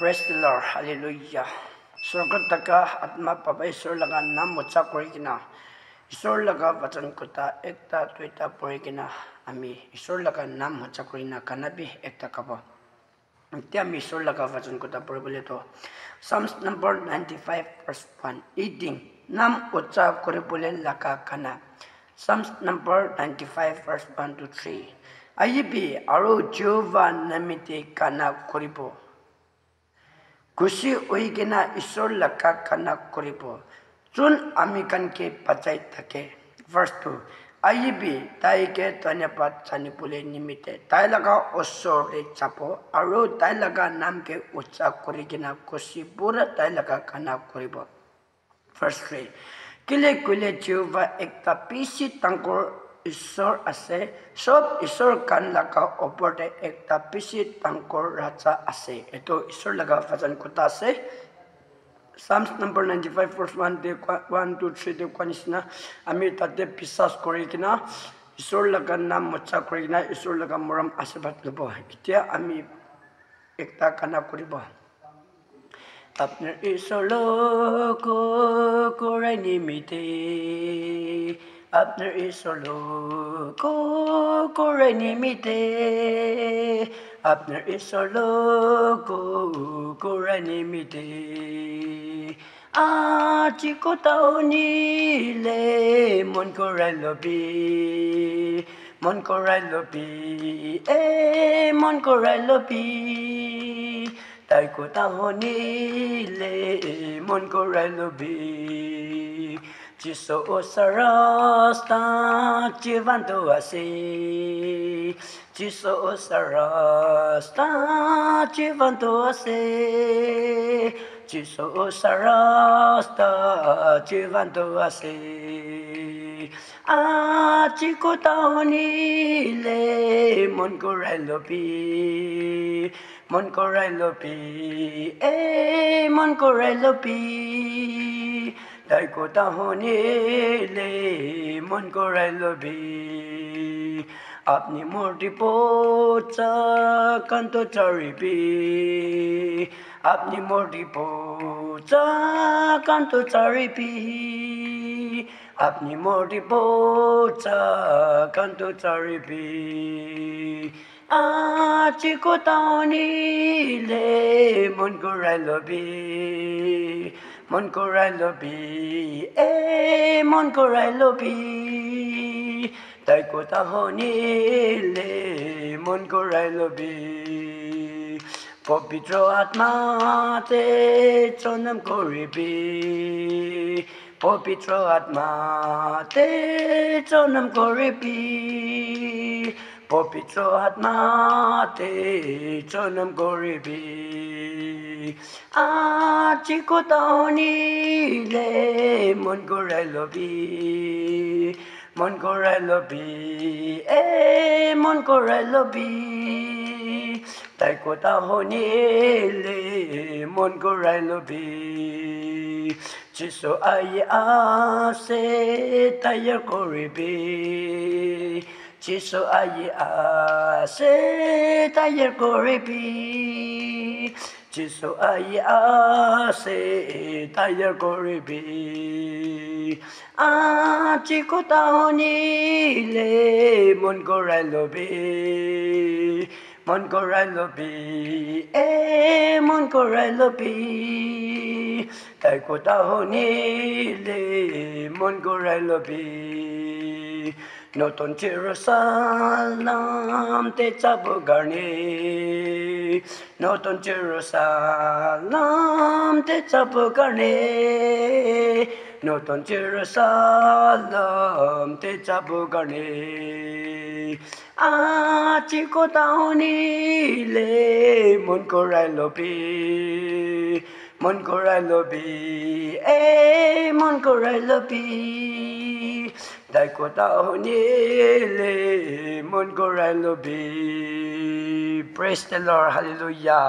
Praise the Lord, hallelujah. Surga taka atma papa isor laga nam mocha korigina. Isor laga vachan kota ekta tuita porigina. Ami isor laga nam mocha korina kanabi ekta kapa. Nanti ami isor laga vachan kota poribole to. Psalms number 95 verse 1. Eating nam mocha koribole laga kana. Psalms number 95 verse 1 to 3. Ayibi aru Jehovah namite kana koribo. Kusi oigena isor laka kana koribo. Chun amikan ke pachai take. Verse 2. Ayibi taike tanyapat sanipule nimite. Tailaga osor re chapo. Aro tailaga namke ucha korigena kusi pura tailaga kana koribo. Verse 3. Kile kule Jehovah ekta pisi tangkor isor ase. Sob isor kan laka oporte ekta pisi tangkor racha ase. Ito isor laga vajan kota ase. Psalms number 95 verse 1 to 3 de kwanisna. Amir tate pisas korikina. Isor laga nam mocha korikina. Isor laga moram asabat lubo. Itia ami ekta kana koribo. Apner isolo ko korai nimite. Apner isolo ko korai nimite. Apner isolo ko korai nimite. Chiko taoni le mon korai lobi. Mon korai lobi. Mon korai lobi. Taiko tahoni le mon korai lobi. Jiso osarasta chivanto ase. Jiso osarasta chivanto ase. Jiso osarasta chivanto ase. Chiko tahoni le mon korai lobi. Mon korai lobi, mon korai lobi. Taiko tahoni le mon korai lobi. Apni murti pocha kanto charipi. Apni murti pocha kanto charipi. Apni murti pocha kanto charipi. Chiko taoni le mon korai lobi. Mon korai lobi, mon korai lobi. Taiko tahoni le mon korai lobi. Popitro atma te chonam koribi. Popitro atma te chonam koribi. Popitro atma te chonam koribi. Chiko taoni le mon korai lobi. Mon korai lobi, mon korai lobi. Taiko tahoni le mon korai lobi. Jiso aye ase tayar koribi. Jiso aye ase tayar koribi. Jiso aye ase tayar koribi. Chiko tahoni le mon korai lobi. Mon korai lobi, mon korai lobi. Taiko tahoni le mon korai lobi. Noton Jerusalem te chabu garne. Noton Jerusalem te chabu garne. Noton Jerusalem te chabu garne. Chiko tahoni le mon korai lobi. Mon korai lobi, mon korai lobi. Taiko tahoni le mon korai lobi. Praise the Lord, hallelujah.